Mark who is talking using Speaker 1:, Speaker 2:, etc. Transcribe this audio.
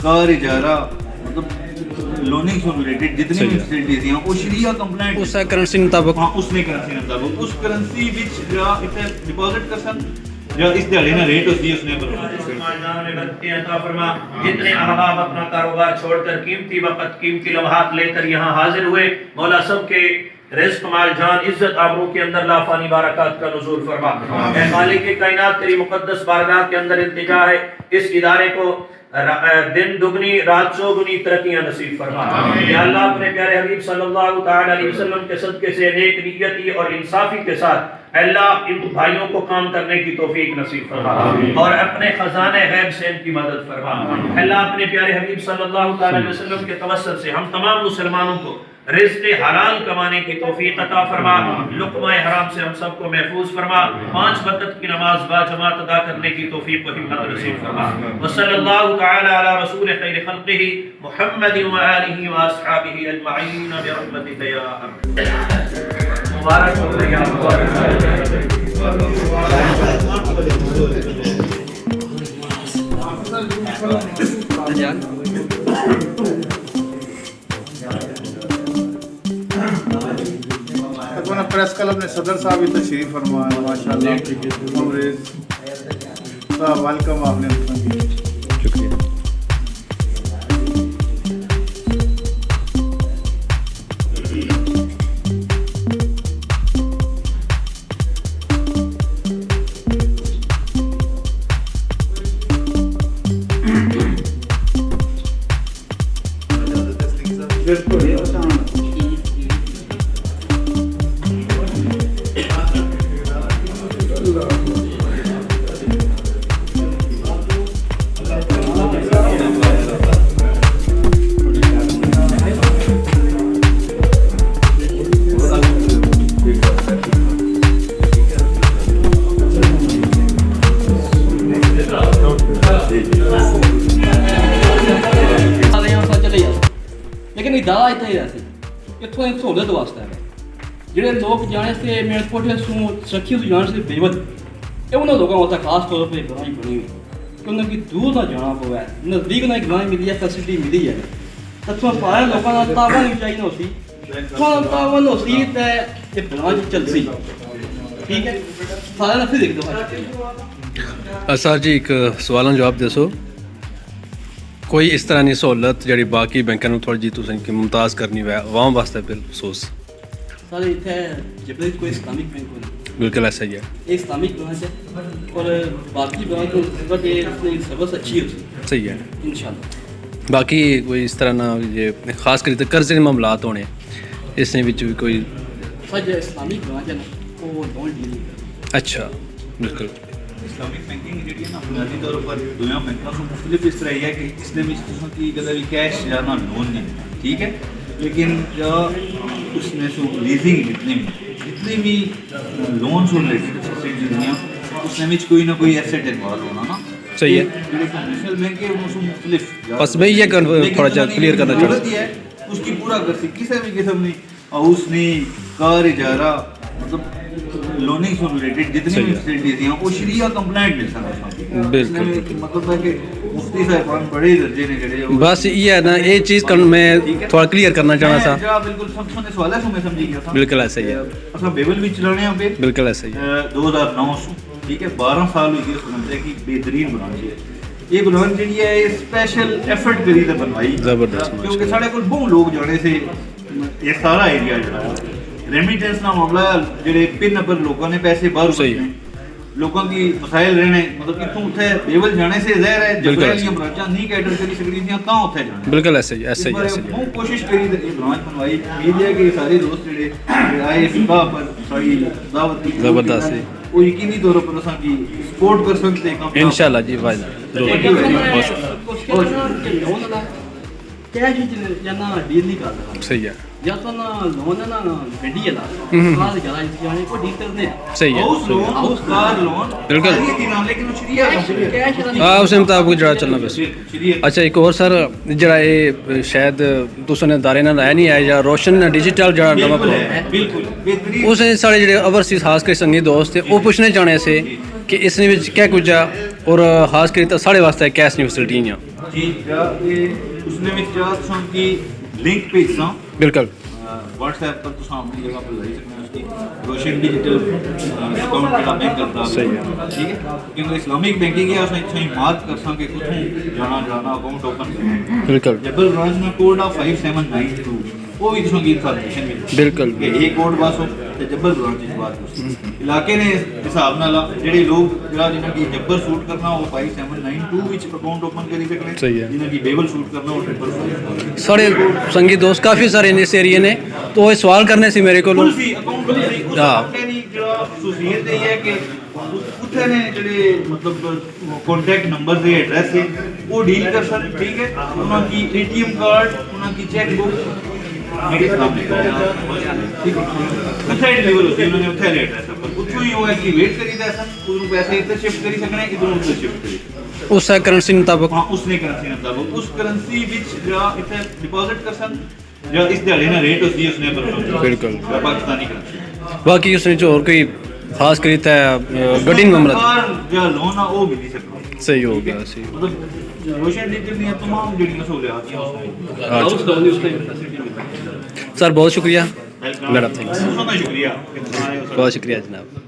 Speaker 1: Car इजारा मतलब loaning से related जितनी भी फैसिलिटीज हैं वो शरिया कंप्लाइंट
Speaker 2: उस करंसी मुताबिक
Speaker 1: हाँ उसने करेंसी मुताबिक उस करेंसी विच या इथे डिपॉजिट कर सन या इस दिहाड़ी ना रेट होती है उसने
Speaker 3: जितने अहबाब अपना कारोबार छोड़कर कीमती वक्त कीमती लम्हात लेकर यहाँ हाजिर हुए मौला सब के रिज़्क़ माल जान इज्जत आबरू के अंदर लाफानी बरकत का नुज़ूल फरमा। ऐ खालिक कायनात तेरी मुक़द्दस बारगाह के अंदर इल्तिजा है इस इदारे को दिन दुगनी रात चौगुनी तरक्कियां नसीब फरमा। या अल्लाह अपने प्यारे हबीब सल्लल्लाहु तआला अलैहि वसल्लम के सदके से नेक नियती और इंसाफी के साथ अल्लाह इन भाइयों को काम करने की तौफीक नसीब फरमा और अपने खजाने गैब से इनकी मदद फरमा। अल्लाह अपने प्यारे हबीब सल्लल्लाहु तआला अलैहि वसल्लम के तवस्सुल से हम तमाम मुसलमानों को रिज़्क़ हलाल कमाने की तौफीक अता फरमा, लुक़मा हराम से हम सबको महफूज फरमा, 5 वक़्त की नमाज बाजमात अदा करने की तौफीक व हिम्मत नसीब फरमा। व सल्लल्लाहु तआला अला रसूल खैर खल्क़िही मुहम्मद व आलिही व अस्हाबिही अजमईन बिरहमतिका या अरहम। मुबारक हो या
Speaker 4: प्रेस क्लब ने सदर साहब भी तशरीफ फरमाया माशाल्लाह साहब वेलकम आपने
Speaker 2: शुक्रिया।
Speaker 5: लेकिन इदारा इतना ही रहती इतों एक सहूलत वास्ते है ਜਿਹੜੇ ਲੋਕ ਜਾਣੇ से मेरे कोठे सू सखी तो जाने से बेवत ये उन्होंने लोगों वास्ते खास तौर पर बनाई बनी हुई कि उन्हें कि दूर ना जाना पवे नज़दीक ना एक बनाई मिली है फैसिलिटी मिली है तो तुम सारे लोगों का तावन भी चाहिए होती थोड़ा तावन होती तो ये बनाई चलती ठीक है सारे ना फिर देख दो
Speaker 2: सर जी एक सवालों जवाब दसो कोई इस तरह की सहूलत जी बाकी बैंकों में थोड़ी जी तुम मुमताज़ करनी है आवाम वास्ते बिलखसूस
Speaker 5: सारे इतने जब कोई इस्लामिक बैंक नहीं
Speaker 2: बिल्कुल ऐसा ही है
Speaker 5: एक इस्लामिक बैंक है और बाकी बैंक की सर्विस अच्छी होती
Speaker 2: सही है
Speaker 5: इंशाल्लाह।
Speaker 2: बाकी कोई इस तरह ना ये खास कर कर्जे के मामलात होने इसने भी कोई
Speaker 5: सर जो इस्लामिक बैंक है ना वो लोन डील नहीं करता।
Speaker 2: अच्छा बिल्कुल
Speaker 1: इस्लामिक बैंकिंग जी ना बुनियादी तौर पर दुनिया बैंकों से मुख्तलिफ इस तरह है कि इसने भी की कदर भी कैश या ना लोन नहीं ठीक है लेकिन जो उसने सो लीजिंग जितनी भी लोन से रिलेटेड फैसिलिटी दुनिया उसने भी कोई ना कोई एसेट इन्वॉल्व होना ना
Speaker 2: सही है
Speaker 1: कमर्शियल बैंक है उनसे मुख्तलिफ
Speaker 2: बस मैं ये थोड़ा सा क्लियर करना चाहता
Speaker 1: है उसकी पूरा कर किसी भी किस्म नहीं हाउस नहीं कार इजारा मतलब लोनिंग से रिलेटेड जितनी भी फैसिलिटीज हैं वो शरिया कंप्लाइंट मिल सकता
Speaker 2: बिल्कुल
Speaker 1: मतलब है कि मुफ्ती साहब बड़े दर्जे ने करे
Speaker 2: बस ये है ना ये चीज़ मैं थोड़ा क्लियर करना चाहना था
Speaker 1: बिल्कुल सब सुनने सवाल है मैं समझी गया था
Speaker 2: बिल्कुल ऐसा ही है
Speaker 1: अच्छा बेबल भी चलाने यहाँ पे
Speaker 2: बिल्कुल ऐसा ही है
Speaker 1: 2009 ठीक है 12 साल हुई समझते की बेहतरीन ब्रांच है ये ब्रांच जी है स्पेशल एफर्ट करी तो बनवाई
Speaker 2: जबरदस्त
Speaker 1: क्योंकि साढ़े को बहुत लोग जाने से ये सारा एरिया जो रेमिटेंस ना मामला ਜਿਹੜੇ ਪਿੰਨ ਨੰਬਰ ਲੋਕਾਂ ਨੇ ਪੈਸੇ ਬਾਹਰ ਉਸਨੇ ਲੋਕਾਂ ਦੀ ਮਸਾਇਲ ਰਹਿਣੇ ਮਤਲਬ ਕਿਥੋਂ ਉੱਥੇ ਬੇਵਲ ਜਾਣੇ ਸੇ ਜ਼ਹਿਰ ਹੈ ਜਬਰ ਵਾਲੀਆਂ ਬ੍ਰਾਂਚਾਂ ਨਹੀਂ ਕੈਟਰ ਕਰੀ ਸਕਦੀਆਂ ਤਾਂ ਉੱਥੇ ਜਾਣਾ
Speaker 2: ਬਿਲਕੁਲ ऐसा ही ऐसा ही
Speaker 1: ਬਹੁਤ ਕੋਸ਼ਿਸ਼ ਕਰੀ ਤੇ ਇਹ ਬ੍ਰਾਂਚ ਬਣਵਾਈ ਉਮੀਦ ਹੈ ਕਿ ਸਾਰੇ ਦੋਸਤ ਜਿਹੜੇ ਆਏ ਸੁਭਾ ਪਰ ਸਾਡੀ ਦਾਵਤ ਦੀ
Speaker 2: ਜ਼ਬਰਦस्त है
Speaker 1: ਉਹ ਯਕੀਨੀ ਤੌਰ ਪਰ ਅਸਾਂ ਕੀ ਸਪੋਰਟ ਕਰ ਸਕਦੇ ਹਾਂ
Speaker 2: इंशाल्लाह जी भाई
Speaker 5: कैश जाना डील नहीं करता
Speaker 2: सही है
Speaker 5: या तो ना लोन है ना गड्डी है ना साल ज्यादा जाने को डील करने
Speaker 2: सही है
Speaker 1: house loan house car loan
Speaker 2: बिल्कुल
Speaker 1: ਲੇਕਿਨ ਸ਼ਰੀਆ
Speaker 5: कैश
Speaker 2: हाँ उसके मुताबिक जरा चलना बस अच्छा एक और सर जरा ये शायद तुसने दारे ना लाया नहीं है या रोशन डिजिटल जरा नवा
Speaker 1: बिल्कुल बेहतरीन
Speaker 2: उस साढ़े जो ओवरसीज खास कर संगी दोस्त थे वो पूछने जाने से कि इसने क्या कुछ और खास कर साढ़े वास्ते कैश दी फैसिलिटी
Speaker 1: ਚੀਜ਼ ਜਾਂ ਇਹ ਉਸਨੇ ਵਿੱਚ ਜਾਂ ਤੁਸਾਂ ਕੀ ਲਿੰਕ ਭੇਜਸਾਂ
Speaker 2: ਬਿਲਕੁਲ
Speaker 1: WhatsApp पर तो अपनी जगह पर लाई सकते हैं उसकी रोशन डिजिटल अकाउंट जरा बैंक करता
Speaker 2: सही है।
Speaker 1: ठीक है क्योंकि इस्लामिक बैंकिंग है उसने अच्छा ही मार्क कर सके कुछ जाना जाना अकाउंट ओपन करना
Speaker 2: बिल्कुल
Speaker 1: जबल ब्रांच में कोड आ 5792 वो भी तुम की इन्फॉर्मेशन मिली
Speaker 2: बिल्कुल
Speaker 1: कि एक कोड बस हो ते जबल ब्रांच की बात हो इलाके ने हिसाब नाल जेडे लोग जरा जिन्हां की जब्बर सूट करना वो 5792 विच अकाउंट ओपन करी सकने
Speaker 2: सही है।
Speaker 1: जिन्हां की बेबल सूट करना वो 555
Speaker 2: साढ़े संगी दोस्त काफ़ी सारे ने इस एरिए ने तो वो सवाल करने से मेरे को
Speaker 1: कुल सी अकाउंट कुल सी उस
Speaker 2: हाँ।
Speaker 1: अपने दी जो सुसीयत है ये कि उत्थे ने जेडे मतलब कांटेक्ट नंबर दे एड्रेस है वो डील कर सन ठीक है उन्हां की एटीएम कार्ड उन्हां की चेक बुक मेरे सामने ठीक है उत्थे डिलीवर होती उन्होंने उत्थे ले एड्रेस पर उत्थों ही वो एक्टिवेट करी दा सन उन्होंने पैसे इधर शिफ्ट करी सकने इधर उधर शिफ्ट करी
Speaker 2: उस करेंसी मुताबिक
Speaker 1: हाँ उसने करेंसी मतलब उस करेंसी विच जो इथे डिपॉजिट कर सन जो इस दिहाड़ी ना रेट होती है उसने
Speaker 2: बिल्कुल।
Speaker 1: पाकिस्तानी करेंसी
Speaker 2: बाकी उसने जो और कोई खास करीता है गड्डी नंबर
Speaker 1: जो लोन है वो मिल सकता
Speaker 2: सही हो गया सही
Speaker 1: मतलब रोशन डिजिटल ਦੀਆਂ तमाम ਜਿਹੜੀਆਂ ਸਹੂਲਤਾਂ ਦੀਆਂ
Speaker 5: हाउस लोन उसने फैसिलिटी मिलती है।
Speaker 2: सर बहुत शुक्रिया मैडम थैंक्स
Speaker 1: बहुत शुक्रिया
Speaker 2: बहुत शुक्रिया जनाब